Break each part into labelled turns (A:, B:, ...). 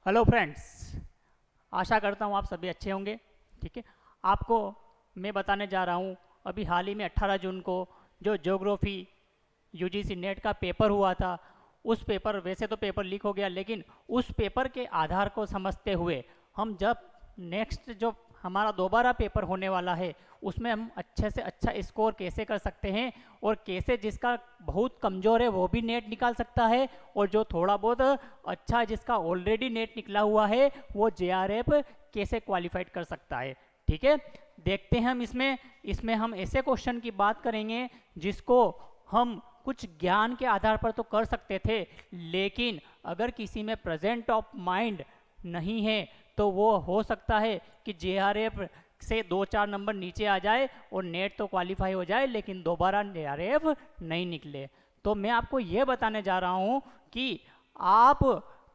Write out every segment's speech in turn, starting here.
A: Hello friends, आशा करता हूँ आप सभी अच्छे होंगे। ठीक है, आपको मैं बताने जा रहा हूँ अभी हाल ही में 18 जून को जो ज्योग्राफी यूजीसी नेट का पेपर हुआ था। उस पेपर, वैसे तो पेपर लीक हो गया, लेकिन उस पेपर के आधार को समझते हुए हम जब नेक्स्ट जो हमारा दोबारा पेपर होने वाला है उसमें हम अच्छे से अच्छा स्कोर कैसे कर सकते हैं और कैसे जिसका बहुत कमज़ोर है वो भी नेट निकाल सकता है और जो थोड़ा बहुत अच्छा जिसका ऑलरेडी नेट निकला हुआ है वो जेआरएफ कैसे क्वालिफाइड कर सकता है। ठीक है, देखते हैं हम इसमें हम ऐसे क्वेश्चन की बात करेंगे जिसको हम कुछ ज्ञान के आधार पर तो कर सकते थे, लेकिन अगर किसी में प्रेजेंट ऑफ माइंड नहीं है तो वो हो सकता है कि जेआरएफ से 2-4 नंबर नीचे आ जाए और नेट तो क्वालिफाई हो जाए लेकिन दोबारा जेआरएफ नहीं निकले। तो मैं आपको ये बताने जा रहा हूँ कि आप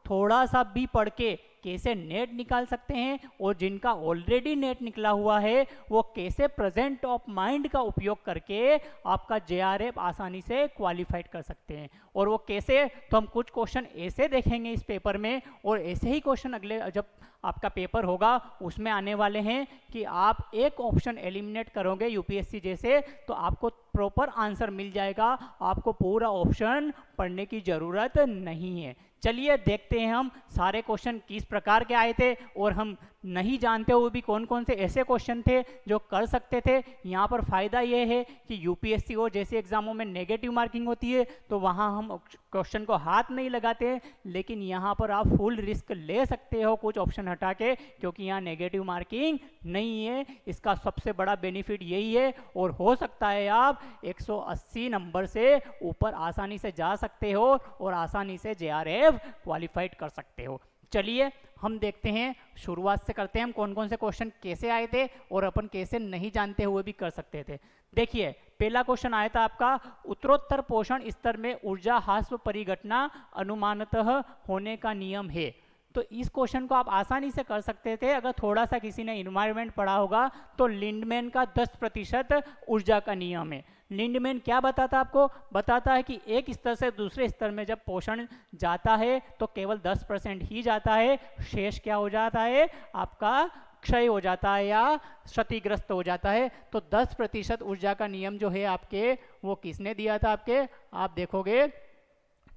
A: थोड़ा सा भी पढ़ के कैसे नेट निकाल सकते हैं और जिनका ऑलरेडी नेट निकला हुआ है वो कैसे प्रेजेंट ऑफ माइंड का उपयोग करके आपका जेआरएफ आसानी से क्वालिफाइड कर सकते हैं। और वो कैसे, तो हम कुछ क्वेश्चन ऐसे देखेंगे इस पेपर में और ऐसे ही क्वेश्चन अगले जब आपका पेपर होगा उसमें आने वाले हैं कि आप एक ऑप्शन एलिमिनेट करोगे यूपीएससी जैसे तो आपको प्रॉपर आंसर मिल जाएगा, आपको पूरा ऑप्शन पढ़ने की ज़रूरत नहीं है। चलिए देखते हैं हम सारे क्वेश्चन किस प्रकार के आए थे और हम नहीं जानते हुए भी कौन कौन से ऐसे क्वेश्चन थे जो कर सकते थे। यहाँ पर फ़ायदा ये है कि यूपीएससी और जैसे एग्जामों में नेगेटिव मार्किंग होती है तो वहाँ हम क्वेश्चन को हाथ नहीं लगाते, लेकिन यहाँ पर आप फुल रिस्क ले सकते हो कुछ ऑप्शन हटा के, क्योंकि यहाँ नेगेटिव मार्किंग नहीं है। इसका सबसे बड़ा बेनिफिट यही है और हो सकता है आप 180 नंबर से ऊपर आसानी से जा सकते हो और आसानी से जेआरएफ क्वालिफाइड कर सकते हो। चलिए हम देखते हैं, शुरुआत से करते हैं हम कौन कौन से क्वेश्चन कैसे आए थे और अपन कैसे नहीं जानते हुए भी कर सकते थे। देखिए पहला क्वेश्चन आया था आपका, उत्तरोत्तर पोषण स्तर में ऊर्जा ह्रास परिघटना अनुमानतः होने का नियम है। तो इस क्वेश्चन को आप आसानी से कर सकते थे अगर थोड़ा सा किसी ने इन्वायरमेंट पढ़ा होगा। तो लिंडमैन का 10% ऊर्जा का नियम है। लिंडमैन क्या बताता है आपको, बताता है कि एक स्तर से दूसरे स्तर में जब पोषण जाता है तो केवल 10% ही जाता है, शेष क्या हो जाता है आपका क्षय हो जाता है या क्षतिग्रस्त हो जाता है। तो 10% ऊर्जा का नियम जो है आपके वो किसने दिया था आपके, आप देखोगे।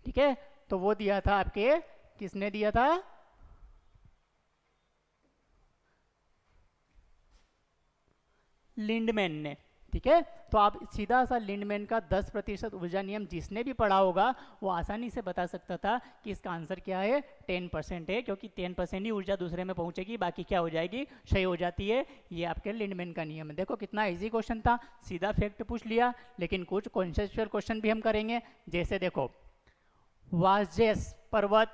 A: ठीक है, तो वो दिया था आपके, किसने दिया था, लिंडमैन ने। ठीक है, तो आप सीधा सा लिंडमैन का 10% ऊर्जा नियम जिसने भी पढ़ा होगा वो आसानी से बता सकता था कि इसका आंसर क्या है, 10% है, क्योंकि 10% ही ऊर्जा दूसरे में पहुंचेगी, बाकी क्या हो जाएगी, क्षय हो जाती है। ये आपके लिंडमैन का नियम है। देखो कितना इजी क्वेश्चन था, सीधा फैक्ट पूछ लिया, लेकिन कुछ कॉन्सेप्चुअल क्वेश्चन भी हम करेंगे। जैसे देखो, वाजेस पर्वत,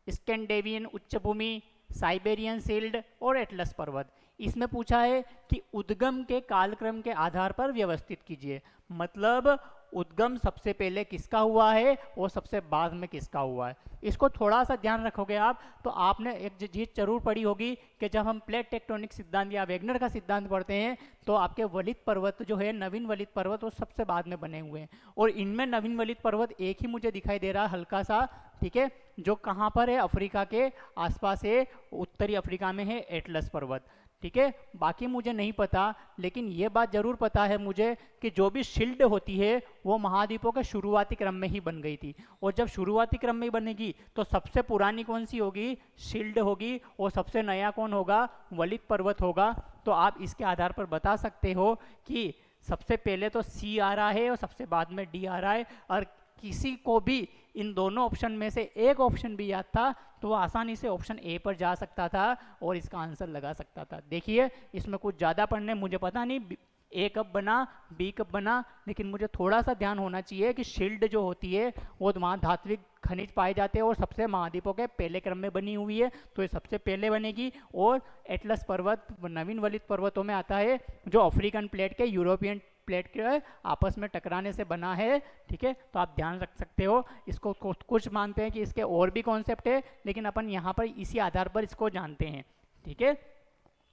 A: स्कैंडेवियन उच्चभूमि, साइबेरियन शील्ड और एटलस पर्वत, इसमें पूछा है कि उद्गम के कालक्रम के आधार पर व्यवस्थित कीजिए। मतलब उद्गम सबसे पहले किसका हुआ है और सबसे बाद में किसका हुआ है, इसको थोड़ा सा ध्यान रखोगे आप तो आपने एक चीज जरूर पढ़ी होगी कि जब हम प्लेट टेक्टोनिक सिद्धांत या वेगनर का सिद्धांत पढ़ते हैं तो आपके वलित पर्वत जो है, नवीन वलित पर्वत, वो सबसे बाद में बने हुए हैं। और इनमें नवीन वलित पर्वत एक ही मुझे दिखाई दे रहा है हल्का सा, ठीक है, जो कहाँ पर है, अफ्रीका के आसपास है, उत्तरी अफ्रीका में है एटलस पर्वत। ठीक है, बाकी मुझे नहीं पता, लेकिन ये बात जरूर पता है मुझे कि जो भी शील्ड होती है वो महाद्वीपों के शुरुआती क्रम में ही बन गई थी। और जब शुरुआती क्रम में ही बनेगी तो सबसे पुरानी कौन सी होगी, शील्ड होगी, और सबसे नया कौन होगा, वलित पर्वत होगा। तो आप इसके आधार पर बता सकते हो कि सबसे पहले तो सी आ रहा है और सबसे बाद में डी आ रहा है। और किसी को भी इन दोनों ऑप्शन में से एक ऑप्शन भी याद था तो वो आसानी से ऑप्शन ए पर जा सकता था और इसका आंसर लगा सकता था। देखिए इसमें कुछ ज़्यादा पढ़ने, मुझे पता नहीं ए कब बना, बी कब बना, लेकिन मुझे थोड़ा सा ध्यान होना चाहिए कि शील्ड जो होती है वो वहाँ धात्विक खनिज पाए जाते हैं और सबसे महाद्वीपों के पहले क्रम में बनी हुई है, तो ये सबसे पहले बनेगी। और एटलस पर्वत नवीन वलित पर्वतों में आता है जो अफ्रीकन प्लेट के यूरोपियन प्लेट के आपस में टकराने से बना है। ठीक है, तो आप ध्यान रख सकते हो इसको। कुछ मानते हैं कि इसके और भी कॉन्सेप्ट है, लेकिन अपन यहाँ पर इसी आधार पर इसको जानते हैं। ठीक है,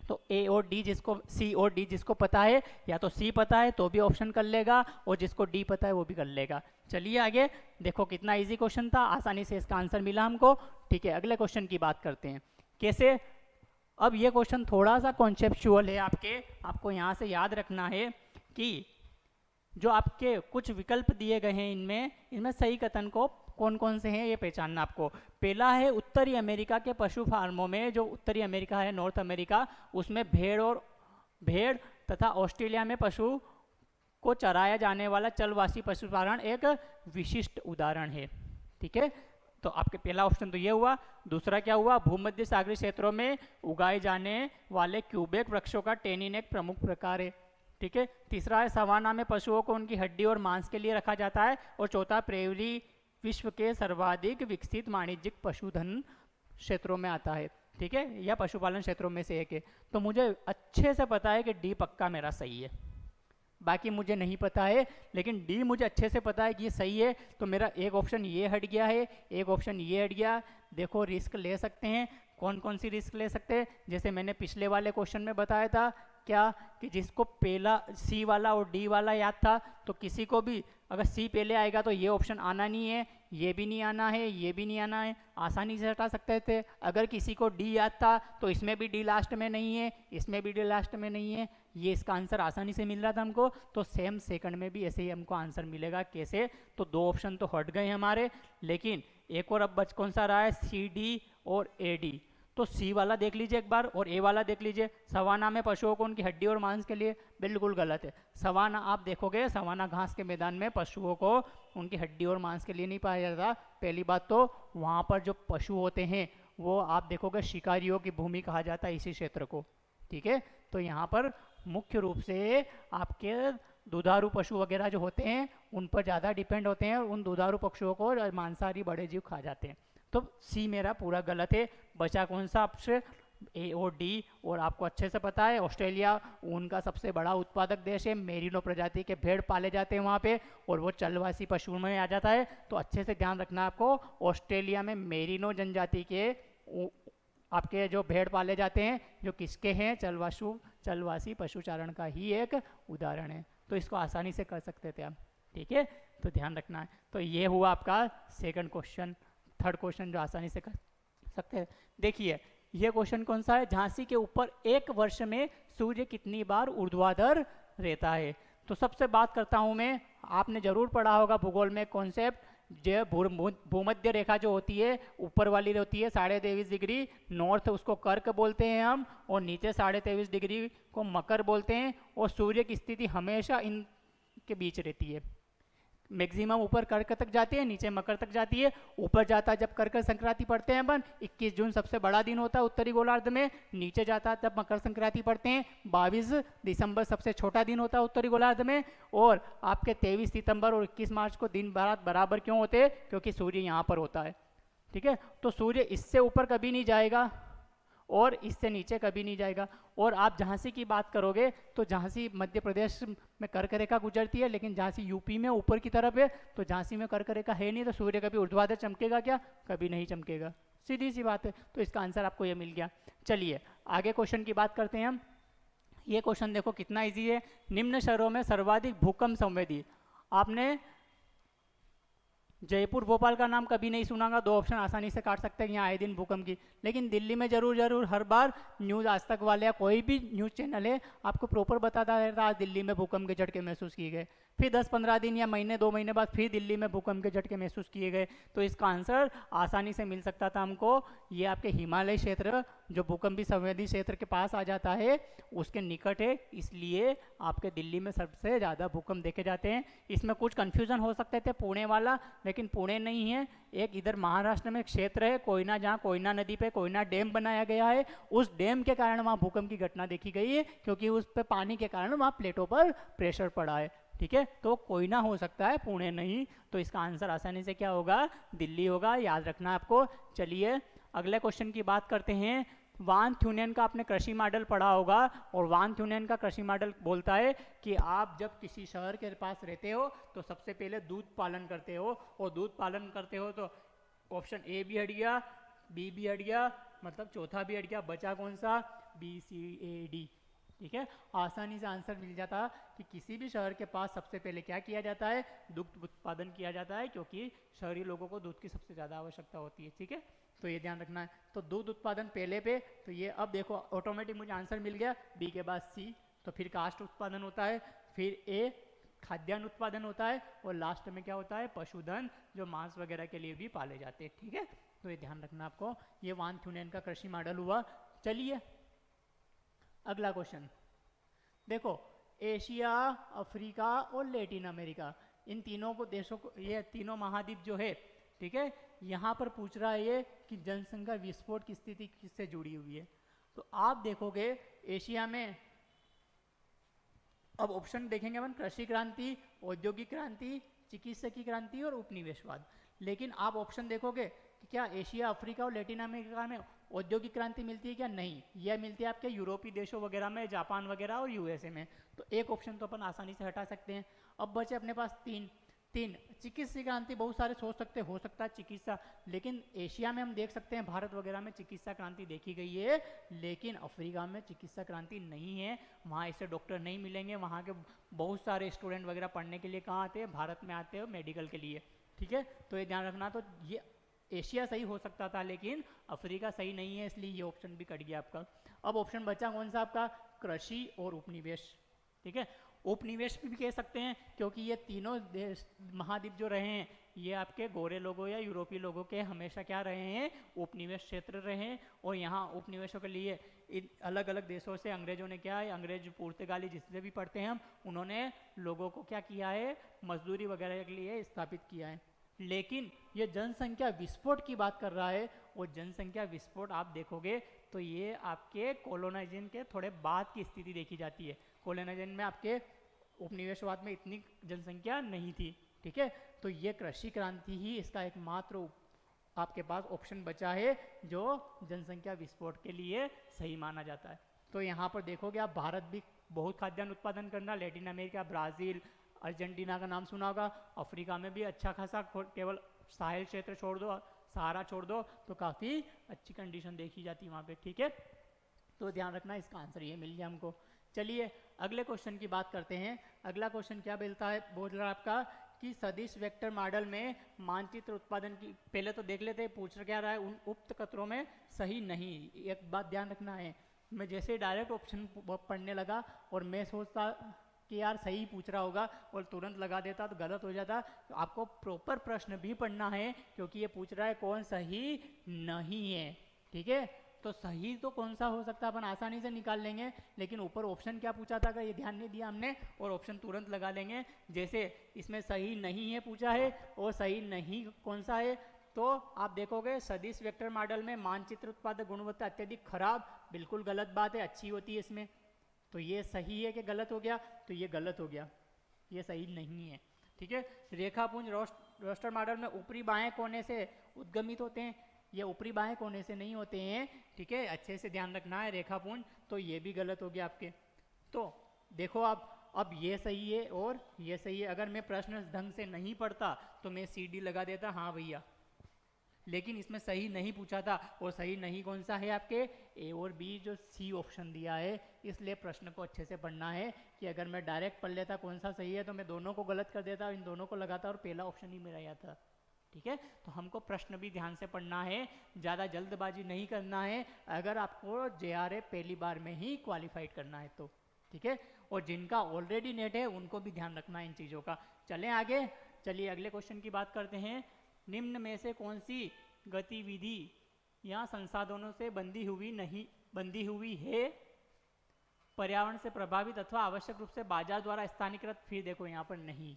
A: तो ए और डी जिसको, सी और डी जिसको पता है, या तो सी पता है तो भी ऑप्शन कर लेगा, और जिसको डी पता है वो भी कर लेगा। चलिए आगे देखो, कितना इजी क्वेश्चन था, आसानी से इसका आंसर मिला हमको। ठीक है, अगले क्वेश्चन की बात करते हैं। कैसे, अब ये क्वेश्चन थोड़ा सा कॉन्सेप्चुअल है आपको यहाँ से याद रखना है कि जो आपके कुछ विकल्प दिए गए हैं इनमें सही कथन को कौन कौन से हैं ये पहचानना आपको। पहला है उत्तरी अमेरिका के पशु फार्मों में, जो उत्तरी अमेरिका है, नॉर्थ अमेरिका, उसमें भेड़ तथा ऑस्ट्रेलिया में पशु को चराया जाने वाला चलवासी पशुपालन एक विशिष्ट उदाहरण है। ठीक है, तो आपके पहला ऑप्शन तो ये हुआ। दूसरा क्या हुआ, भूमध्य सागरीय क्षेत्रों में उगाए जाने वाले क्यूबेक वृक्षों का टेनिन एक प्रमुख प्रकार है। ठीक है, तीसरा है सवाना में पशुओं को उनकी हड्डी और मांस के लिए रखा जाता है। और चौथा, प्रेवरी विश्व के सर्वाधिक विकसित वाणिज्यिक पशुधन क्षेत्रों में आता है। ठीक है, यह पशुपालन क्षेत्रों में से एक है। तो मुझे अच्छे से पता है कि डी पक्का मेरा सही है, बाकी मुझे नहीं पता है, लेकिन डी मुझे अच्छे से पता है कि ये सही है। तो मेरा एक ऑप्शन ये हट गया है, एक ऑप्शन ये हट गया। देखो, रिस्क ले सकते हैं, कौन कौन सी रिस्क ले सकते हैं, जैसे मैंने पिछले वाले क्वेश्चन में बताया था क्या, कि जिसको पहला सी वाला और डी वाला याद था, तो किसी को भी अगर सी पहले आएगा तो ये ऑप्शन आना नहीं है, ये भी नहीं आना है, ये भी नहीं आना है, आसानी से हटा सकते थे। अगर किसी को डी याद था तो इसमें भी डी लास्ट में नहीं है, इसमें भी डी लास्ट में नहीं है, ये इसका आंसर आसानी से मिल रहा था हमको। तो सेम सेकंड में भी ऐसे ही हमको आंसर मिलेगा। कैसे, तो दो ऑप्शन तो हट गए हमारे, लेकिन एक और अब बच कौन सा रहा है, सी डी और ए डी। तो सी वाला देख लीजिए एक बार, और ए वाला देख लीजिए। सवाना में पशुओं को उनकी हड्डी और मांस के लिए, बिल्कुल गलत है। सवाना आप देखोगे, सवाना घास के मैदान में पशुओं को उनकी हड्डी और मांस के लिए नहीं पाया जाता। पहली बात तो वहाँ पर जो पशु होते हैं वो आप देखोगे शिकारियों की भूमि कहा जाता है इसी क्षेत्र को। ठीक है, तो यहाँ पर मुख्य रूप से आपके दुधारू पशु वगैरह जो होते हैं उन पर ज़्यादा डिपेंड होते हैं, उन दुधारू पशुओं को मांसाहारी बड़े जीव खा जाते हैं। तो सी मेरा पूरा गलत है। बचा कौन सा आपसे, ए और डी। और आपको अच्छे से पता है ऑस्ट्रेलिया उनका सबसे बड़ा उत्पादक देश है, मेरिनो प्रजाति के भेड़ पाले जाते हैं वहाँ पे, और वो चलवासी पशुओं में आ जाता है। तो अच्छे से ध्यान रखना आपको, ऑस्ट्रेलिया में मेरिनो जनजाति के आपके जो भेड़ पाले जाते हैं जो किसके हैं, चलवासी पशुचारण का ही एक उदाहरण है। तो इसको आसानी से कर सकते थे आप। ठीक है, तो ध्यान रखना है। तो ये हुआ आपका सेकंड क्वेश्चन। थर्ड क्वेश्चन जो आसानी से कर सकते हैं, देखिए ये क्वेश्चन कौन सा है, झांसी के ऊपर एक वर्ष में सूर्य कितनी बार ऊर्ध्वाधर रहता है। तो सबसे बात करता हूं मैं, आपने जरूर पढ़ा होगा भूगोल में कॉन्सेप्ट, जो भूमध्य रेखा जो होती है ऊपर वाली होती है 23.5 डिग्री नॉर्थ, उसको कर्क बोलते हैं हम, और नीचे 23.5 डिग्री को मकर बोलते हैं। और सूर्य की स्थिति हमेशा इनके बीच रहती है। मैक्सिमम ऊपर कर्क तक जाती है, नीचे मकर तक जाती है। ऊपर जाता है जब कर्क संक्रांति पढ़ते हैं अपन, 21 जून सबसे बड़ा दिन होता है उत्तरी गोलार्ध में। नीचे जाता है तब मकर संक्रांति पढ़ते हैं, 22 दिसंबर सबसे छोटा दिन होता है उत्तरी गोलार्ध में। और आपके 23 सितंबर और 21 मार्च को दिन बराबर क्यों होते हैं, क्योंकि सूर्य यहाँ पर होता है। ठीक है, तो सूर्य इससे ऊपर कभी नहीं जाएगा और इससे नीचे कभी नहीं जाएगा। और आप झांसी की बात करोगे तो झांसी मध्य प्रदेश में कर्क रेखा गुजरती है, लेकिन झांसी यूपी में ऊपर की तरफ है, तो झांसी में कर्क रेखा है नहीं, तो सूर्य कभी ऊर्ध्वाधर चमकेगा क्या, कभी नहीं चमकेगा। सीधी सी बात है। तो इसका आंसर आपको ये मिल गया। चलिए आगे क्वेश्चन की बात करते हैं हम। ये क्वेश्चन देखो कितना ईजी है। निम्न शहरों में सर्वाधिक भूकंप संवेदी, आपने जयपुर भोपाल का नाम कभी नहीं सुनागा, दो ऑप्शन आसानी से काट सकते हैं यहाँ आए दिन भूकंप की, लेकिन दिल्ली में जरूर हर बार न्यूज़ आज तक वाले या कोई भी न्यूज़ चैनल है आपको प्रॉपर बताता रहता है आज दिल्ली में भूकंप के झटके महसूस किए गए। फिर 10-15 दिन या महीने 2 महीने बाद फिर दिल्ली में भूकंप के झटके महसूस किए गए। तो इसका आंसर आसानी से मिल सकता था हमको, ये आपके हिमालय क्षेत्र जो भूकंपी संवेदी क्षेत्र के पास आ जाता है उसके निकट है, इसलिए आपके दिल्ली में सबसे ज़्यादा भूकंप देखे जाते हैं। इसमें कुछ कन्फ्यूज़न हो सकते थे पुणे वाला, लेकिन पुणे नहीं है, एक इधर महाराष्ट्र में एक क्षेत्र है कोयना, जहाँ कोयना नदी पे कोयना डैम बनाया गया है। उस डैम के कारण वहाँ भूकंप की घटना देखी गई है, क्योंकि उस पे पानी के कारण वहाँ प्लेटों पर प्रेशर पड़ा है। ठीक है, तो कोयना हो सकता है, पुणे नहीं। तो इसका आंसर आसानी से क्या होगा, दिल्ली होगा, याद रखना आपको। चलिए अगले क्वेश्चन की बात करते हैं। वान थ्यूनेन का आपने कृषि मॉडल पढ़ा होगा, और वान थ्यूनेन का कृषि मॉडल बोलता है कि आप जब किसी शहर के पास रहते हो तो सबसे पहले दूध पालन करते हो, और दूध पालन करते हो तो ऑप्शन ए भी हट गया, बी भी हट गया, मतलब चौथा भी हट गया, बचा कौन सा, BCAD। ठीक है, आसानी से आंसर मिल जाता कि किसी भी शहर के पास सबसे पहले क्या किया जाता है, दुग्ध उत्पादन किया जाता है, क्योंकि शहरी लोगों को दूध की सबसे ज़्यादा आवश्यकता होती है। ठीक है, तो ये ध्यान रखना है। तो दूध उत्पादन पहले पे, तो ये अब देखो ऑटोमेटिक मुझे आंसर मिल गया, बी के बाद सी, तो फिर काष्ठ उत्पादन होता है, फिर ए खाद्यान्न उत्पादन होता है, और लास्ट में क्या होता है, पशुधन, जो मांस वगैरह के लिए भी पाले जाते हैं। ठीक है, तो ये ध्यान रखना आपको। ये वान थ्यूनेन का कृषि मॉडल हुआ। चलिए अगला क्वेश्चन देखो, एशिया, अफ्रीका और लैटिन अमेरिका, इन तीनों को देशों को, ये तीनों महाद्वीप जो है, ठीक है, यहाँ पर पूछ रहा है ये कि जनसंख्या विस्फोट की स्थिति किससे जुड़ी हुई है। तो आप देखोगे एशिया में, अब ऑप्शन देखेंगे अपन, कृषि क्रांति, औद्योगिक क्रांति, चिकित्सकीय क्रांति और उपनिवेशवाद। लेकिन आप ऑप्शन देखोगे कि क्या एशिया, अफ्रीका और लैटिन अमेरिका में औद्योगिक क्रांति मिलती है क्या, नहीं, यह मिलती है आपके यूरोपीय देशों वगैरह में, जापान वगैरह और यूएसए में। तो एक ऑप्शन तो अपन आसानी से हटा सकते हैं। अब बचे अपने पास तीन। चिकित्सा क्रांति बहुत सारे सोच सकते, हो सकता है चिकित्सा, लेकिन एशिया में हम देख सकते हैं, भारत वगैरह में चिकित्सा क्रांति देखी गई है, लेकिन अफ्रीका में चिकित्सा क्रांति नहीं है। वहाँ ऐसे डॉक्टर नहीं मिलेंगे, वहाँ के बहुत सारे स्टूडेंट वगैरह पढ़ने के लिए कहाँ आते हैं, भारत में आते हैं मेडिकल के लिए। ठीक है, तो ये ध्यान रखना। तो ये एशिया सही हो सकता था, लेकिन अफ्रीका सही नहीं है, इसलिए ये ऑप्शन भी कट गया आपका। अब ऑप्शन बचा कौन सा आपका, कृषि और उपनिवेश। ठीक है, उपनिवेश भी कह सकते हैं, क्योंकि ये तीनों देश, महाद्वीप जो रहे हैं, ये आपके गोरे लोगों या यूरोपीय लोगों के हमेशा क्या रहे हैं, उपनिवेश क्षेत्र रहे हैं। और यहाँ उपनिवेशों के लिए अलग अलग देशों से अंग्रेजों ने क्या है, अंग्रेज पुर्तगाली जिससे भी पढ़ते हैं हम, उन्होंने लोगों को क्या किया है, मजदूरी वगैरह के लिए स्थापित किया है। लेकिन ये जनसंख्या विस्फोट की बात कर रहा है, और जनसंख्या विस्फोट आप देखोगे तो ये आपके कोलोनाइजेशन के थोड़े बाद की स्थिति देखी जाती है। कोलोनाइजेशन में आपके उपनिवेशवाद में इतनी जनसंख्या नहीं थी। ठीक है, तो ये कृषि क्रांति ही इसका एकमात्र आपके पास ऑप्शन बचा है जो जनसंख्या विस्फोट के लिए सही माना जाता है। तो यहाँ पर देखोगे आप, भारत भी बहुत खाद्यान्न उत्पादन करना, लैटिन अमेरिका, ब्राज़ील, अर्जेंटीना का नाम सुना होगा, अफ्रीका में भी अच्छा खासा, केवल साहिल क्षेत्र छोड़ दो, सहारा छोड़ दो, तो काफ़ी अच्छी कंडीशन देखी जाती है वहाँ पे। ठीक है, तो ध्यान रखना, इसका आंसर ये मिल गया हमको। चलिए अगले क्वेश्चन की बात करते हैं। अगला क्वेश्चन क्या बोलता है, बोल रहा है आपका कि सदिश वेक्टर मॉडल में मानचित्र उत्पादन की, पहले तो देख लेते हैं पूछ क्या रहा है, उन उक्त कथनों में सही नहीं। एक बात ध्यान रखना है, मैं जैसे डायरेक्ट ऑप्शन पढ़ने लगा और मैं सोचता कि यार सही पूछ रहा होगा और तुरंत लगा देता तो गलत हो जाता। तो आपको प्रॉपर प्रश्न भी पढ़ना है, क्योंकि ये पूछ रहा है कौन सही नहीं है। ठीक है, तो सही तो कौन सा हो सकता है अपन आसानी से निकाल लेंगे, लेकिन ऊपर ऑप्शन क्या पूछा था ये ध्यान नहीं दिया हमने, और ऑप्शन तुरंत लगा लेंगे। जैसे इसमें सही नहीं है पूछा है, और सही नहीं कौन सा है, तो आप देखोगे सदिश वेक्टर मॉडल में मानचित्र उत्पादक गुणवत्ता अत्यधिक खराब, बिल्कुल गलत बात है, अच्छी होती है इसमें। तो ये सही है कि गलत हो गया, तो ये गलत हो गया, ये सही नहीं है। ठीक है, रेखापुंज रोस्टर मॉडल में ऊपरी बाएं कोने से उद्गमित होते हैं, ये ऊपरी बाएं कोने से नहीं होते हैं। ठीक है, अच्छे से ध्यान रखना है रेखापुंज, तो ये भी गलत हो गया आपके। तो देखो आप, अब ये सही है और ये सही है। अगर मैं प्रश्न ढंग से नहीं पढ़ता तो मैं CD लगा देता, हाँ भैया, लेकिन इसमें सही नहीं पूछा था, और सही नहीं कौन सा है आपके, ए और बी, जो सी ऑप्शन दिया है। इसलिए प्रश्न को अच्छे से पढ़ना है, कि अगर मैं डायरेक्ट पढ़ लेता कौन सा सही है तो मैं दोनों को गलत कर देता, इन दोनों को लगाता और पहला ऑप्शन ही मेरा आता। ठीक है, तो हमको प्रश्न भी ध्यान से पढ़ना है, ज़्यादा जल्दबाजी नहीं करना है, अगर आपको JRF पहली बार में ही क्वालिफाइड करना है तो। ठीक है, और जिनका ऑलरेडी नेट है उनको भी ध्यान रखना है इन चीज़ों का। चलें आगे, चलिए अगले क्वेश्चन की बात करते हैं। निम्न में से कौन सी गतिविधि या संसाधनों से बंधी हुई है, पर्यावरण से प्रभावित अथवा आवश्यक रूप से बाजार द्वारा स्थानीयकृत, फिर देखो यहाँ पर नहीं।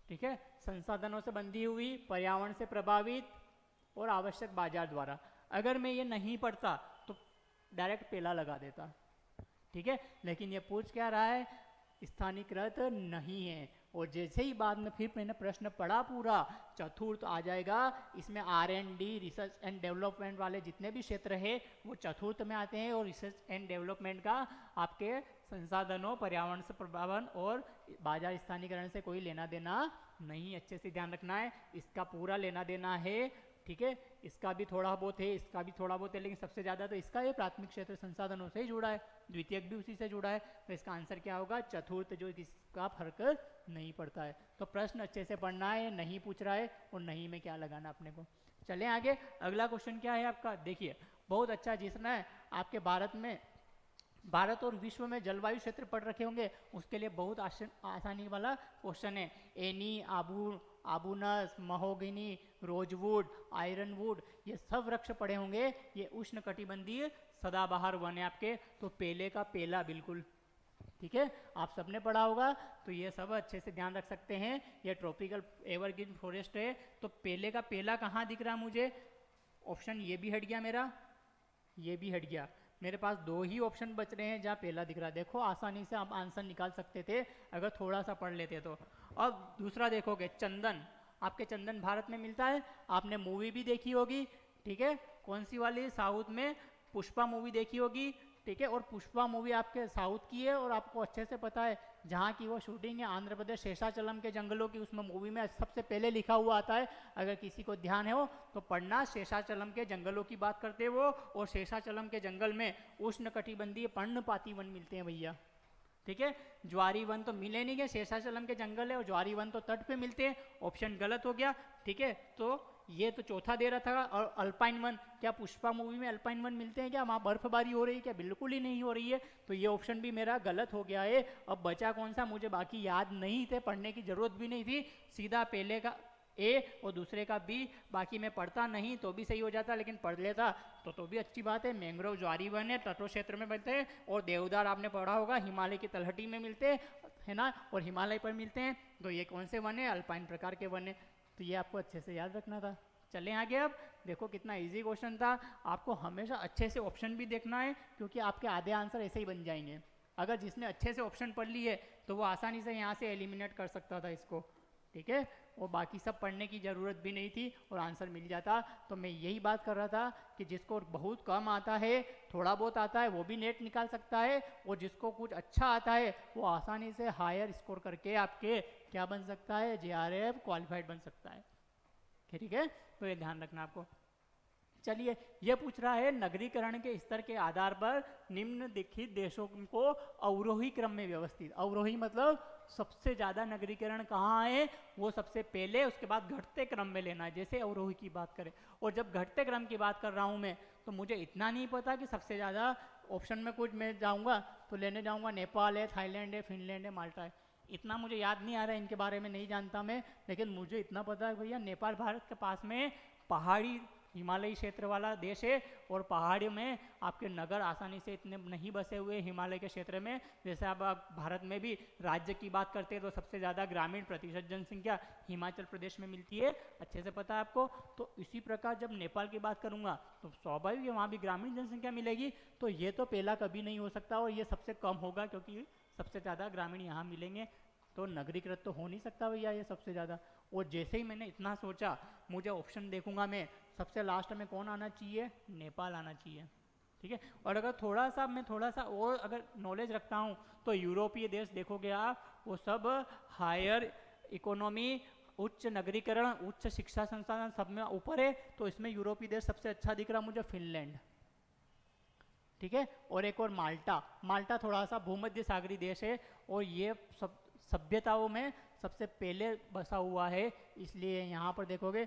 A: ठीक है, संसाधनों से बंधी हुई, पर्यावरण से प्रभावित और आवश्यक बाजार द्वारा। अगर मैं ये नहीं पढ़ता तो डायरेक्ट पहला लगा देता। ठीक है, लेकिन ये पूछ क्या रहा है, स्थानीयकृत नहीं है। और जैसे ही बाद में फिर मैंने प्रश्न पढ़ा पूरा, चतुर्थ आ जाएगा, इसमें R&D, रिसर्च एंड डेवलपमेंट वाले जितने भी क्षेत्र है वो चतुर्थ में आते हैं, और रिसर्च एंड डेवलपमेंट का आपके संसाधनों, पर्यावरण से प्रभावन और बाजार स्थानीयकरण से कोई लेना देना नहीं। अच्छे से ध्यान रखना है, इसका पूरा लेना देना है ठीक है, इसका भी थोड़ा बहुत है, इसका भी थोड़ा बहुत है, लेकिन सबसे ज़्यादा तो इसका है, प्राथमिक क्षेत्र संसाधनों से ही जुड़ा है, द्वितीयक भी उसी से जुड़ा है, तो इसका आंसर क्या होगा चतुर्थ, जो इसका फर्क नहीं पड़ता है। तो प्रश्न अच्छे से पढ़ना है, नहीं पूछ रहा है और नहीं में क्या लगाना अपने को। चलें आगे, अगला क्वेश्चन क्या है आपका, देखिए बहुत अच्छा जिसना है आपके भारत और विश्व में जलवायु क्षेत्र पढ़ रखे होंगे, उसके लिए बहुत आसानी वाला क्वेश्चन है। एनी, आबूनस, महोगनी, रोजवुड, आयरनवुड, ये सब वृक्ष पड़े होंगे, ये उष्ण कटिबंधीय सदाबहार वन है आपके। तो पेले का पेला, बिल्कुल ठीक है, आप सबने पढ़ा होगा, तो ये सब अच्छे से ध्यान रख सकते हैं। ये ट्रॉपिकल एवरग्रीन फॉरेस्ट है। तो पेले का पेला कहाँ दिख रहा है मुझे, ऑप्शन ये भी हट गया मेरा, ये भी हट गया, मेरे पास दो ही ऑप्शन बच रहे हैं जहाँ पहला दिख रहा है। देखो आसानी से आप आंसर निकाल सकते थे अगर थोड़ा सा पढ़ लेते तो। अब दूसरा देखोगे, चंदन, आपके चंदन भारत में मिलता है, आपने मूवी भी देखी होगी, ठीक है, कौन सी वाली, साउथ में पुष्पा मूवी देखी होगी, ठीक है, और पुष्पा मूवी आपके साउथ की है और आपको अच्छे से पता है जहाँ की वो शूटिंग है आंध्र प्रदेश शेषाचलम के जंगलों की, उसमें मूवी में सबसे पहले लिखा हुआ आता है, अगर किसी को ध्यान हो तो पढ़ना, शेषाचलम के जंगलों की बात करते हैं वो, और शेषाचलम के जंगल में उष्ण कटिबंधीय पर्णपाती वन मिलते हैं भैया, ठीक है। ज्वारी वन तो मिले नहीं गए, शेषाचलम के जंगल है और ज्वारी वन तो तट पे मिलते हैं, ऑप्शन गलत हो गया, ठीक है। तो ये तो चौथा दे रहा था। और अल्पाइन वन, क्या पुष्पा मूवी में अल्पाइन वन मिलते हैं क्या, वहाँ बर्फबारी हो रही है क्या, बिल्कुल ही नहीं हो रही है, तो ये ऑप्शन भी मेरा गलत हो गया है। अब बचा कौन सा, मुझे बाकी याद नहीं थे, पढ़ने की जरूरत भी नहीं थी, सीधा पहले का ए और दूसरे का बी, बाकी मैं पढ़ता नहीं तो भी सही हो जाता, लेकिन पढ़ लेता तो भी अच्छी बात है। मैंग्रोव ज्वारी वन है, तटो क्षेत्र में बनते हैं, और देवदार आपने पढ़ा होगा हिमालय की तलहटी में मिलते हैं, है ना, और हिमालय पर मिलते हैं। तो ये कौन से वन है, अल्पाइन प्रकार के वन है, तो ये आपको अच्छे से याद रखना था। चलें आगे, अब देखो कितना इजी क्वेश्चन था। आपको हमेशा अच्छे से ऑप्शन भी देखना है, क्योंकि आपके आधे आंसर ऐसे ही बन जाएंगे। अगर जिसने अच्छे से ऑप्शन पढ़ लिए तो वो आसानी से यहाँ से एलिमिनेट कर सकता था इसको, ठीक है, और बाकी सब पढ़ने की ज़रूरत भी नहीं थी और आंसर मिल जाता। तो मैं यही बात कर रहा था कि जिसको बहुत कम आता है, थोड़ा बहुत आता है, वो भी नेट निकाल सकता है, और जिसको कुछ अच्छा आता है वो आसानी से हायर स्कोर करके आपके क्या बन सकता है, जेआरएफ क्वालिफाइड बन सकता है, ठीक है। तो ये ध्यान रखना आपको। चलिए, ये पूछ रहा है नगरीकरण के स्तर के आधार पर निम्नलिखित देशों को अवरोही क्रम में व्यवस्थित, अवरोही मतलब सबसे ज़्यादा नगरीकरण कहाँ है, वो सबसे पहले, उसके बाद घटते क्रम में लेना है, जैसे अवरोही की बात करें। और जब घटते क्रम की बात कर रहा हूँ मैं, तो मुझे इतना नहीं पता कि सबसे ज़्यादा ऑप्शन में कुछ मैं जाऊँगा तो लेने जाऊँगा नेपाल है, थाईलैंड है, फिनलैंड है, माल्टा है, इतना मुझे याद नहीं आ रहा है, इनके बारे में नहीं जानता मैं, लेकिन मुझे इतना पता है भैया नेपाल भारत के पास में पहाड़ी हिमालयी क्षेत्र वाला देश है, और पहाड़ियों में आपके नगर आसानी से इतने नहीं बसे हुए हिमालय के क्षेत्र में। जैसे आप भारत में भी राज्य की बात करते हैं तो सबसे ज़्यादा ग्रामीण प्रतिशत जनसंख्या हिमाचल प्रदेश में मिलती है, अच्छे से पता है आपको। तो इसी प्रकार जब नेपाल की बात करूँगा तो स्वाभाविक है वहाँ भी ग्रामीण जनसंख्या मिलेगी, तो ये तो पहला कभी नहीं हो सकता और ये सबसे कम होगा, क्योंकि सबसे ज़्यादा ग्रामीण यहाँ मिलेंगे, तो नगरीकृत तो हो नहीं सकता भैया ये सबसे ज़्यादा। और जैसे ही मैंने इतना सोचा, मुझे ऑप्शन देखूंगा मैं, सबसे लास्ट में कौन आना चाहिए, नेपाल आना चाहिए, ठीक है। और अगर मैं थोड़ा सा और अगर नॉलेज रखता हूँ तो यूरोपीय देश देखोगे आप, वो सब हायर इकोनॉमी, उच्च नगरीकरण, उच्च शिक्षा संस्थान सब में ऊपर है, तो इसमें यूरोपीय देश सबसे अच्छा दिख रहा मुझे फिनलैंड, ठीक है। और एक और माल्टा थोड़ा सा भूमध्य सागरीय देश है, और ये सब सभ्यताओं में सबसे पहले बसा हुआ है, इसलिए यहाँ पर देखोगे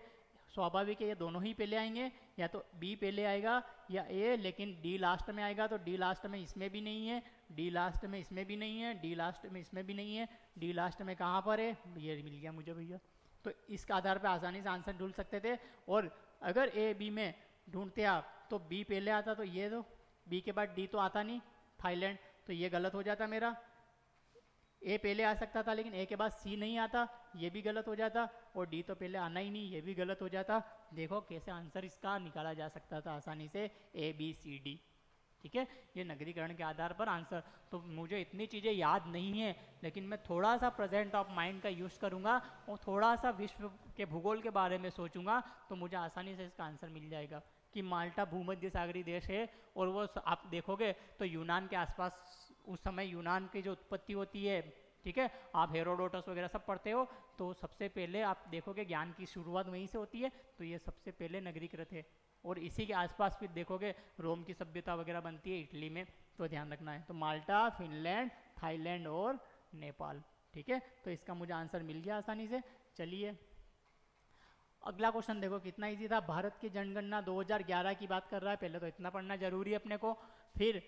A: स्वाभाविक है ये दोनों ही पहले आएंगे, या तो बी पहले आएगा या ए, लेकिन डी लास्ट में आएगा, तो डी लास्ट में इसमें भी नहीं है, डी लास्ट में इसमें भी नहीं है, डी लास्ट में इसमें भी नहीं है, डी लास्ट में कहाँ पर है, ये मिल गया मुझे भैया। तो इसके आधार पर आसानी से आंसर ढूंढ सकते थे, और अगर ए बी में ढूंढते आप तो बी पहले आता, तो ये दो, बी के बाद डी तो आता नहीं, थाईलैंड, तो ये गलत हो जाता मेरा। ए पहले आ सकता था लेकिन ए के बाद सी नहीं आता, ये भी गलत हो जाता, और डी तो पहले आना ही नहीं, ये भी गलत हो जाता। देखो कैसे आंसर इसका निकाला जा सकता था आसानी से, ए बी सी डी, ठीक है। ये नगरीकरण के आधार पर आंसर, तो मुझे इतनी चीज़ें याद नहीं है, लेकिन मैं थोड़ा सा प्रेजेंट ऑफ माइंड का यूज़ करूँगा और थोड़ा सा विश्व के भूगोल के बारे में सोचूंगा, तो मुझे आसानी से इसका आंसर मिल जाएगा कि माल्टा भूमध्य सागरीय देश है, और वो आप देखोगे तो यूनान के आसपास उस समय यूनान की जो उत्पत्ति होती है ठीक है, आप हेरोडोटस वगैरह सब पढ़ते हो, तो सबसे पहले आप देखोगे ज्ञान की शुरुआत वहीं से होती है, तो ये सबसे पहले नगरीकृत है। और इसी के आसपास फिर देखोगे रोम की सभ्यता वगैरह बनती है इटली में, तो ध्यान रखना है। तो माल्टा, फिनलैंड, थाईलैंड और नेपाल, ठीक है, तो इसका मुझे आंसर मिल गया आसानी से। चलिए अगला क्वेश्चन देखो कितना इजी था। भारत की जनगणना 2011 की बात कर रहा है, पहले तो इतना पढ़ना जरूरी है अपने को। फिर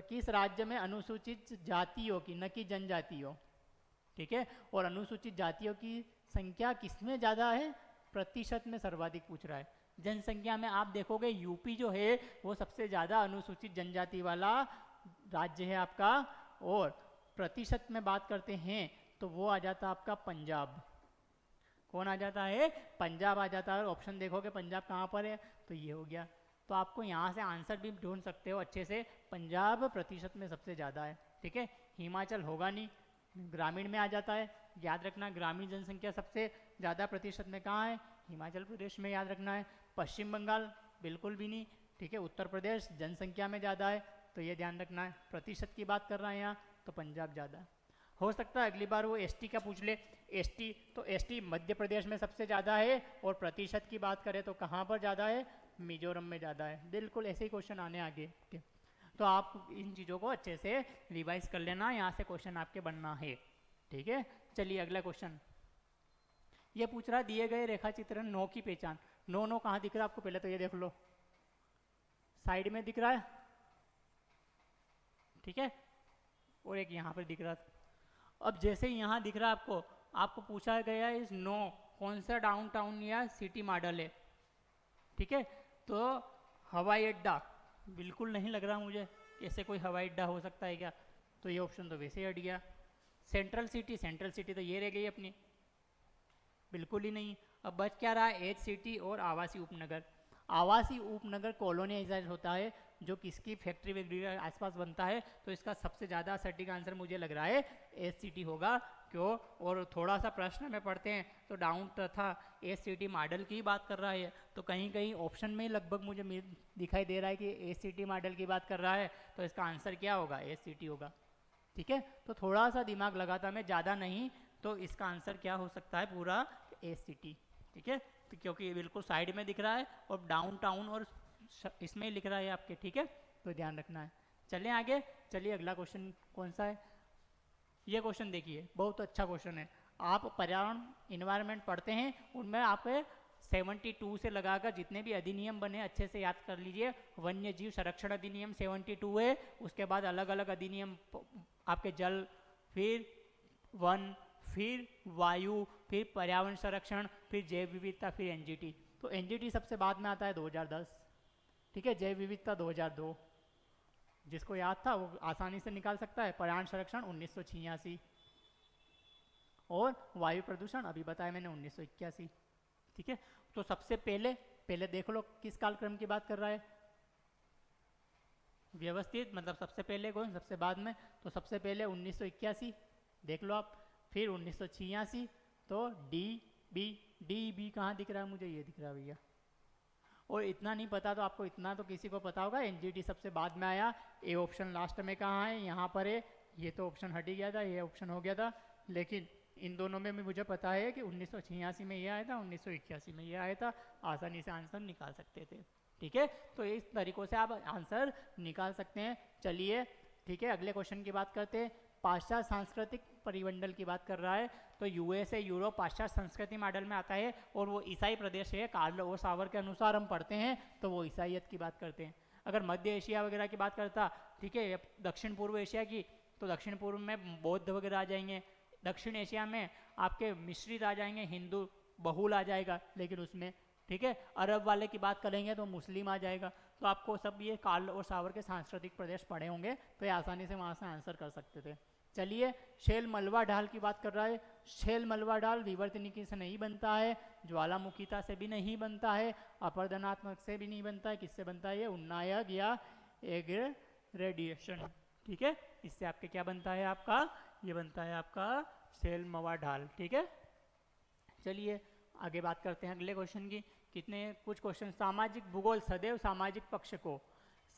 A: किस राज्य में अनुसूचित जातियों की, न कि जनजातियों, ठीक है, और अनुसूचित जातियों की संख्या किसमें ज़्यादा है, प्रतिशत में सर्वाधिक पूछ रहा है। जनसंख्या में आप देखोगे यूपी जो है वो सबसे ज़्यादा अनुसूचित जनजाति वाला राज्य है आपका, और प्रतिशत में बात करते हैं तो वो आ जाता है आपका पंजाब। कौन आ जाता है, पंजाब आ जाता है। ऑप्शन देखोगे पंजाब कहाँ पर है, तो ये हो गया। तो आपको यहाँ से आंसर भी ढूंढ सकते हो अच्छे से, पंजाब प्रतिशत में सबसे ज़्यादा है, ठीक है। हिमाचल होगा नहीं, ग्रामीण में आ जाता है, याद रखना। ग्रामीण जनसंख्या सबसे ज़्यादा प्रतिशत में कहाँ है, हिमाचल प्रदेश में, याद रखना है। पश्चिम बंगाल बिल्कुल भी नहीं, ठीक है। उत्तर प्रदेश जनसंख्या में ज़्यादा है, तो ये ध्यान रखना है। प्रतिशत की बात कर रहे हैं यहाँ, तो पंजाब ज़्यादा है। हो सकता है अगली बार वो एसटी का पूछ ले, एसटी, तो एसटी मध्य प्रदेश में सबसे ज़्यादा है, और प्रतिशत की बात करें तो कहाँ पर ज़्यादा है, मिजोरम में ज़्यादा है। बिल्कुल ऐसे ही क्वेश्चन आने आगे, तो आप इन चीज़ों को अच्छे से रिवाइज कर लेना, यहाँ से क्वेश्चन आपके बनना है, ठीक है। चलिए अगला क्वेश्चन ये पूछ रहा है, दिए गए रेखा चित्र नो की पहचान। नो नो कहाँ दिख रहा है आपको, पहले तो ये देख लो, साइड में दिख रहा है, ठीक है, और एक यहाँ पर दिख रहा था। अब जैसे ही यहाँ दिख रहा है आपको, आपको पूछा गया है इस नो कौन सा डाउनटाउन या सिटी मॉडल है, ठीक है। तो हवाई अड्डा बिल्कुल नहीं लग रहा मुझे, ऐसे कोई हवाई अड्डा हो सकता है क्या, तो ये ऑप्शन तो वैसे ही हट गया। सेंट्रल सिटी, सेंट्रल सिटी तो ये रह गई अपनी, बिल्कुल ही नहीं। अब बच क्या रहा है, एज सिटी और आवासीय उपनगर। आवासीय उपनगर कॉलोनियाइज होता है, जो किसकी फैक्ट्री वैक्ट्री के आसपास बनता है, तो इसका सबसे ज़्यादा सटीक आंसर मुझे लग रहा है एज सिटी होगा। क्यों, और थोड़ा सा प्रश्न में पढ़ते हैं तो डाउन था एज सिटी मॉडल की बात कर रहा है, तो कहीं कहीं ऑप्शन में ही लगभग मुझे दिखाई दे रहा है कि एज सिटी मॉडल की बात कर रहा है, तो इसका आंसर क्या होगा, एज सिटी होगा, ठीक है। तो थोड़ा सा दिमाग लगाता मैं, ज़्यादा नहीं, तो इसका आंसर क्या हो सकता है पूरा, एज सिटी, ठीक है। तो क्योंकि ये बिल्कुल साइड में दिख रहा है और डाउनटाउन और इसमें लिख रहा है आपके, ठीक है, तो ध्यान रखना है। चलें आगे, चलिए अगला क्वेश्चन कौन सा है, ये क्वेश्चन देखिए, बहुत अच्छा क्वेश्चन है। आप पर्यावरण इन्वायरमेंट पढ़ते हैं, उनमें आप 72 से लगाकर जितने भी अधिनियम बने अच्छे से याद कर लीजिए। वन्य जीव संरक्षण अधिनियम 72 है, उसके बाद अलग अलग अधिनियम आपके जल, फिर वन, फिर वायु, फिर पर्यावरण संरक्षण, फिर जैव विविधता, फिर एनजीटी। तो एनजीटी सबसे बाद में आता है 2010, ठीक है। जैव विविधता 2002, जिसको याद था वो आसानी से निकाल सकता है। पर्यावरण संरक्षण 1986, और वायु प्रदूषण अभी बताया मैंने 1981, ठीक है। तो सबसे पहले पहले देख लो किस कालक्रम की बात कर रहा है, व्यवस्थित मतलब सबसे पहले कौन, सबसे बाद में, तो सबसे पहले 1981 देख लो आप, फिर 1986, तो डी बी कहाँ दिख रहा है मुझे, ये दिख रहा है भैया। और इतना नहीं पता तो आपको इतना तो किसी को पता होगा, एनजीटी सबसे बाद में आया। ए ऑप्शन लास्ट में कहाँ है, यहाँ पर है, ये तो ऑप्शन हट ही गया था, ये ऑप्शन हो गया था। लेकिन इन दोनों में भी मुझे पता है कि 1986 में ये आया था, 1981 में ये आया था, आसानी से आंसर निकाल सकते थे, ठीक है। तो इस तरीक़ों से आप आंसर निकाल सकते हैं। चलिए ठीक है, अगले क्वेश्चन की बात करते हैं। पाश्चात्य सांस्कृतिक परिमंडल की बात कर रहा है, तो यूएसए यूरोप पाश्चात्य संस्कृति मॉडल में आता है, और वो ईसाई प्रदेश है। कार्ल और सावर के अनुसार हम पढ़ते हैं तो वो ईसाइयत की बात करते हैं। अगर मध्य एशिया वगैरह की बात करता, ठीक है, दक्षिण पूर्व एशिया की, तो दक्षिण पूर्व में बौद्ध वगैरह आ जाएंगे। दक्षिण एशिया में आपके मिश्रित आ जाएंगे, हिंदू बहुल आ जाएगा लेकिन उसमें, ठीक है। अरब वाले की बात करेंगे तो मुस्लिम आ जाएगा। तो आपको सब ये कार्ल और सावर के सांस्कृतिक प्रदेश पढ़े होंगे, तो ये आसानी से वहाँ से आंसर कर सकते थे। चलिए शेल मलबा ढाल की बात कर रहा है। शेल मलबा ढाल विवर्तनिकी से नहीं बनता है, ज्वालामुखीता से भी नहीं बनता है, अपर्दनात्मक से भी नहीं बनता है। किससे बनता है, ये उन्नायक या एग रेडिएशन, ठीक है। इससे आपके क्या बनता है, आपका ये बनता है आपका शेल मवा ढाल, ठीक है। चलिए आगे बात करते हैं अगले क्वेश्चन की। कितने कुछ क्वेश्चन, सामाजिक भूगोल सदैव सामाजिक पक्ष को,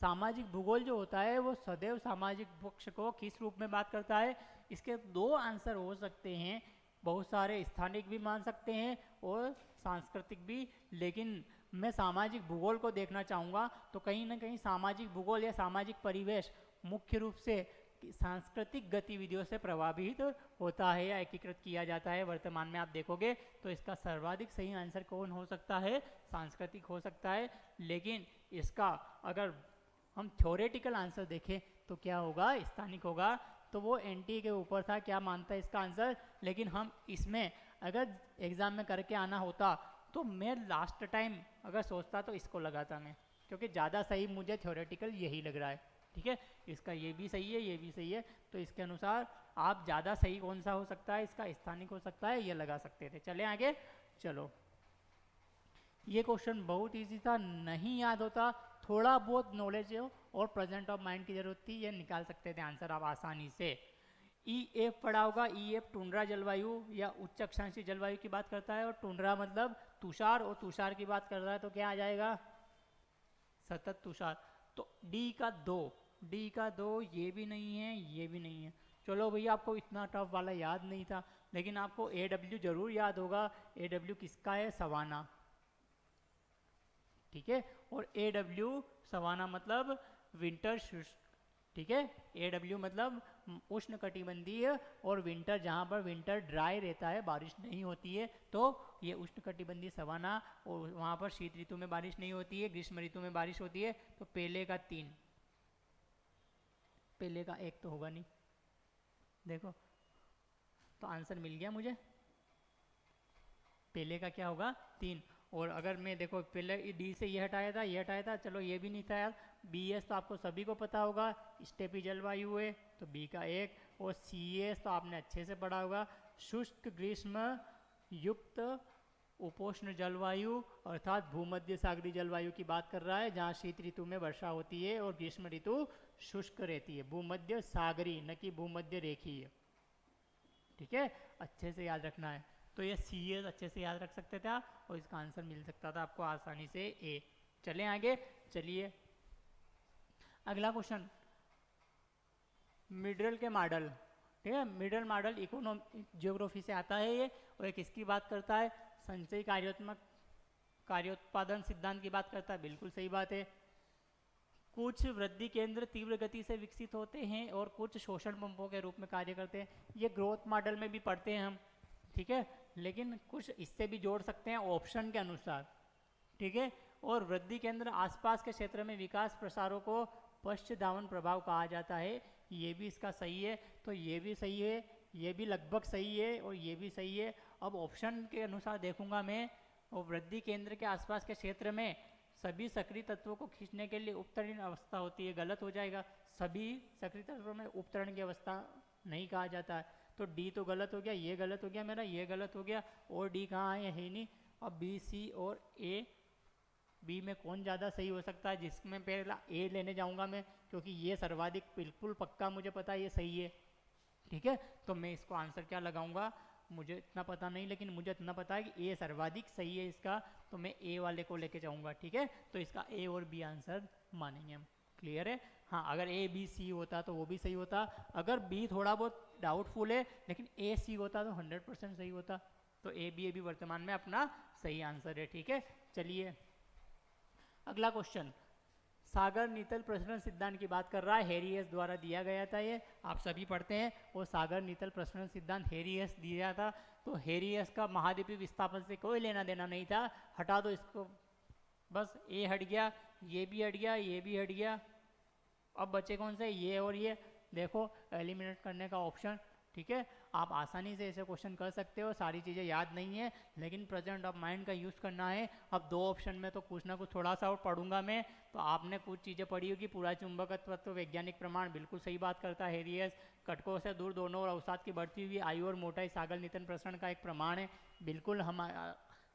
A: सामाजिक भूगोल जो होता है वो सदैव सामाजिक पक्ष को किस रूप में बात करता है, इसके दो आंसर हो सकते हैं, बहुत सारे स्थानिक भी मान सकते हैं और सांस्कृतिक भी, लेकिन मैं सामाजिक भूगोल को देखना चाहूँगा तो कहीं ना कहीं सामाजिक भूगोल या सामाजिक परिवेश मुख्य रूप से सांस्कृतिक गतिविधियों से प्रभावित होता है या एकीकृत किया जाता है। वर्तमान में आप देखोगे तो इसका सर्वाधिक सही आंसर कौन हो सकता है, सांस्कृतिक हो सकता है। लेकिन इसका अगर हम थ्योरेटिकल आंसर देखें तो क्या होगा, स्थानिक होगा। तो वो एनटी के ऊपर था क्या मानता है इसका आंसर, लेकिन हम इसमें अगर एग्जाम में करके आना होता तो मैं लास्ट टाइम अगर सोचता तो इसको लगाता मैं, क्योंकि ज़्यादा सही मुझे थ्योरेटिकल यही लग रहा है। ठीक है, इसका ये भी सही है, ये भी सही है, तो इसके अनुसार आप ज़्यादा सही कौन सा हो सकता है, इसका स्थानिक हो सकता है, ये लगा सकते थे। चले आगे, चलो ये क्वेश्चन बहुत इजी था, नहीं याद होता, थोड़ा बहुत नॉलेज हो और प्रेजेंट ऑफ माइंड की जरूरत थी, ये निकाल सकते थे आंसर आप आसानी से। EF पढ़ा होगा, EF टुंड्रा जलवायु या उच्च अक्षांशीय जलवायु की बात करता है, और टुंड्रा मतलब तुषार, और तुषार की बात कर रहा है तो क्या आ जाएगा, सतत तुषार। तो डी का दो ये भी नहीं है, ये भी नहीं है। चलो भैया आपको इतना टफ वाला याद नहीं था, लेकिन आपको AW जरूर याद होगा। AW किसका है, सवाना। ठीक है, और AW सवाना मतलब विंटर शुष्क। ठीक है, AW मतलब उष्ण कटिबंधीय, और विंटर जहाँ पर विंटर ड्राई रहता है, बारिश नहीं होती है, तो ये उष्ण कटिबंधीय सवाना, और वहाँ पर शीत ऋतु में बारिश नहीं होती है, ग्रीष्म ऋतु में बारिश होती है। तो पहले का 3, पहले का 1 तो होगा नहीं, देखो तो आंसर मिल गया मुझे, पहले का क्या होगा 3। और अगर मैं देखो पहले डी से ये हटाया था, ये हटाया था, चलो ये भी नहीं था यार। BS तो आपको सभी को पता होगा, स्टेपी जलवायु है, तो B का 1। और CS तो आपने अच्छे से पढ़ा होगा, शुष्क ग्रीष्म युक्त उपोष्ण जलवायु, अर्थात भूमध्य सागरीय जलवायु की बात कर रहा है, जहाँ शीत ऋतु में वर्षा होती है और ग्रीष्म ऋतु शुष्क रहती है। भूमध्य सागरीय, न कि भूमध्य रेखीय। ठीक है, अच्छे से याद रखना है। तो ये CS अच्छे से याद रख सकते थे आप, और इसका आंसर मिल सकता था आपको आसानी से A। चलें आगे, चलिए अगला क्वेश्चन, मिडल के मॉडल। ठीक है, मिडल मॉडल इकोनॉमिक ज्योग्राफी से आता है ये, और एक किसकी बात करता है, संचयी कार्योत्मक कार्योत्पादन सिद्धांत की बात करता है। बिल्कुल सही बात है। कुछ वृद्धि केंद्र तीव्र गति से विकसित होते हैं और कुछ शोषण पंपों के रूप में कार्य करते हैं। ये ग्रोथ मॉडल में भी पढ़ते हैं हम, ठीक है, लेकिन कुछ इससे भी जोड़ सकते हैं ऑप्शन के अनुसार। ठीक है, और वृद्धि केंद्र आसपास के क्षेत्र में विकास प्रसारों को पश्चधावन प्रभाव कहा जाता है। ये भी इसका सही है, तो ये भी सही है, ये भी लगभग सही है, और ये भी सही है। अब ऑप्शन के अनुसार देखूंगा मैं, और वृद्धि केंद्र के आसपास के क्षेत्र में सभी सक्रिय तत्वों को खींचने के लिए उपतरण अवस्था होती है, गलत हो जाएगा। सभी सक्रिय तत्वों में उपतरण की अवस्था नहीं कहा जाता है, तो डी तो गलत हो गया, ये गलत हो गया मेरा, ये गलत हो गया, और डी कहाँ है, है नहीं। अब बी, सी और ए, बी में कौन ज़्यादा सही हो सकता है, जिसमें पहला ए लेने जाऊंगा मैं, क्योंकि ये सर्वाधिक बिल्कुल पक्का मुझे पता है ये सही है। ठीक है, तो मैं इसको आंसर क्या लगाऊंगा, मुझे इतना पता नहीं, लेकिन मुझे इतना पता है कि ए सर्वाधिक सही है इसका, तो मैं ए वाले को लेके जाऊंगा। ठीक है, तो इसका ए और बी आंसर मानेंगे हम। क्लियर है। हाँ, अगर ए बी सी होता तो वो भी सही होता, अगर बी थोड़ा बहुत डाउटफुल है लेकिन ए सी होता तो 100% सही होता। तो ए बी वर्तमान में अपना सही आंसर है। ठीक है, चलिए अगला क्वेश्चन, सागर नीतल प्रसरण सिद्धांत की बात कर रहा है, हेरियस द्वारा दिया गया था, ये आप सभी पढ़ते हैं। और सागर नीतल प्रसरण सिद्धांत हेरियस दिया था, तो हेरियस का महाद्वीपीय विस्थापन से कोई लेना देना नहीं था, हटा दो इसको, बस ए हट गया, ये भी हट गया, ये भी हट गया। अब बचे कौन से, ये और ये, देखो एलिमिनेट करने का ऑप्शन। ठीक है, आप आसानी से ऐसे क्वेश्चन कर सकते हो, सारी चीज़ें याद नहीं है, लेकिन प्रेजेंट ऑफ माइंड का यूज़ करना है। अब दो ऑप्शन में तो कुछ ना कुछ थोड़ा सा और पढ़ूंगा मैं, तो आपने कुछ चीज़ें पढ़ी होगी। पूरा चुंबकत्व तो वैज्ञानिक प्रमाण बिल्कुल सही बात करता है, हेरियस कटकों से दूर दोनों और अवसाद की बढ़ती हुई आयु और मोटाई सागर नीतल प्रसरण का एक प्रमाण है। बिल्कुल हम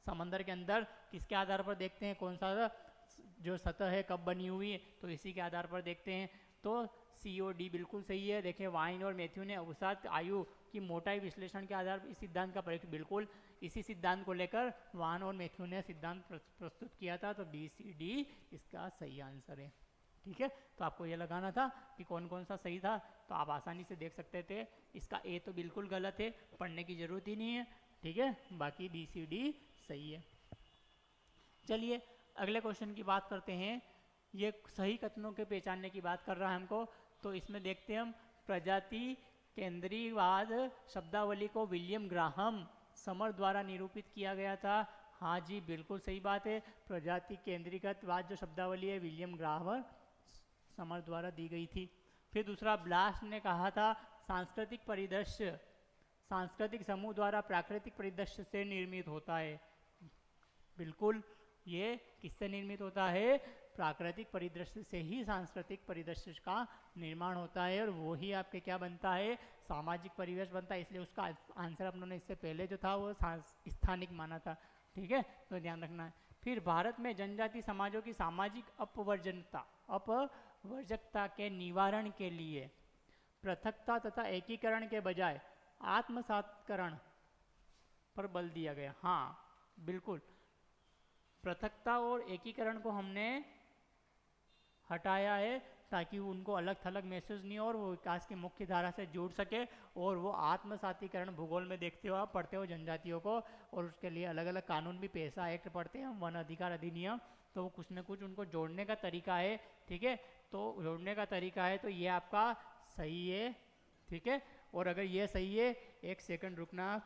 A: समंदर के अंदर किसके आधार पर देखते हैं, कौन सा जो सतह है कब बनी हुई है, तो इसी के आधार पर देखते हैं। तो सी और डी बिल्कुल सही है। देखिए वाइन और मैथ्यू ने अवसाद आयु की मोटाई विश्लेषण के आधार पर इस सिद्धांत का प्रयोग, बिल्कुल इसी सिद्धांत को लेकर वाइन और मैथ्यू ने सिद्धांत प्रस्तुत किया था। तो बी सी डी इसका सही आंसर है। ठीक है, तो आपको ये लगाना था कि कौन कौन सा सही था, तो आप आसानी से देख सकते थे। इसका ए तो बिल्कुल गलत है, पढ़ने की ज़रूरत ही नहीं है, ठीक है, बाकी बी सी डी सही है। चलिए अगले क्वेश्चन की बात करते हैं। ये सही कथनों के पहचानने की बात कर रहा है हमको, तो इसमें देखते हैं हम प्रजाति केंद्रीयवाद शब्दावली को विलियम ग्राहम समर द्वारा निरूपित किया गया था। हाँ जी बिल्कुल सही बात है, प्रजाति केंद्रीकृतवाद जो शब्दावली है विलियम ग्राहम समर द्वारा दी गई थी। फिर दूसरा ब्लास्ट ने कहा था सांस्कृतिक परिदृश्य सांस्कृतिक समूह द्वारा प्राकृतिक परिदृश्य से निर्मित होता है। बिल्कुल, ये किससे निर्मित होता है? प्राकृतिक परिदृश्य से ही सांस्कृतिक परिदृश्य का निर्माण होता है, और वो ही आपके क्या बनता है? सामाजिक परिवेश बनता है। इसलिए उसका आंसर अपनों ने इससे पहले जो था वो स्थानिक माना था, ठीक है, तो ध्यान रखना है। फिर भारत में जनजाति समाजों की सामाजिक अपवर्जकता के निवारण के लिए पृथकता तथा एकीकरण के बजाय आत्मसात्करण पर बल दिया गया। हाँ बिल्कुल, पृथकता और एकीकरण को हमने हटाया है ताकि उनको अलग थलग महसूस नहीं हो और वो विकास की मुख्य धारा से जुड़ सके, और वो आत्मसातीकरण भूगोल में देखते हो आप, पढ़ते हो जनजातियों को, और उसके लिए अलग अलग कानून भी, पैसा एक्ट पढ़ते हैं हम, वन अधिकार अधिनियम, तो वो कुछ न कुछ उनको जोड़ने का तरीका है, ठीक है, तो जोड़ने का तरीका है, तो ये आपका सही है, ठीक है। और अगर ये सही है, एक सेकंड रुकना।